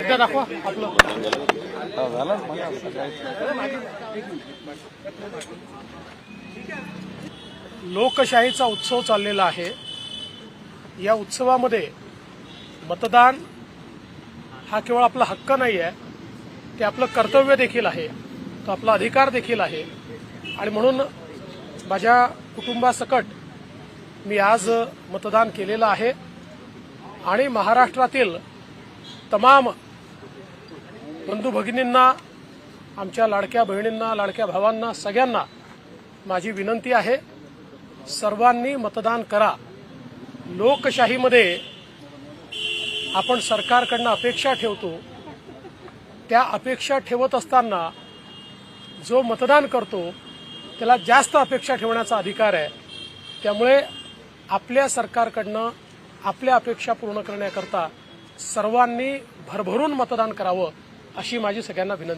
एकदा दाखवा आपलं. लोकशाहीचा उत्सव चाललेला आहे. या उत्सवामध्ये मतदान हा केवळ आपला हक्क नाही आहे, ते आपलं कर्तव्य देखील आहे, तो आपला अधिकार देखील आहे. आणि म्हणून माझ्या कुटुंबासकट मी आज मतदान केलेलं आहे आणि महाराष्ट्रातील तमाम बंधू भगिनींना, आमच्या लाडक्या बहिणींना, लाडक्या भावांना, सगळ्यांना माझी विनंती आहे, सर्वांनी मतदान करा. लोकशाहीमध्ये आपण सरकारकडनं अपेक्षा ठेवतो, त्या अपेक्षा ठेवत असताना जो मतदान करतो त्याला जास्त अपेक्षा ठेवण्याचा अधिकार आहे. त्यामुळे आपल्या सरकारकडनं आपल्या अपेक्षा पूर्ण करण्याकरता सर्वांनी भरभरून मतदान करावं, अशी माझी सगळ्यांना विनंती.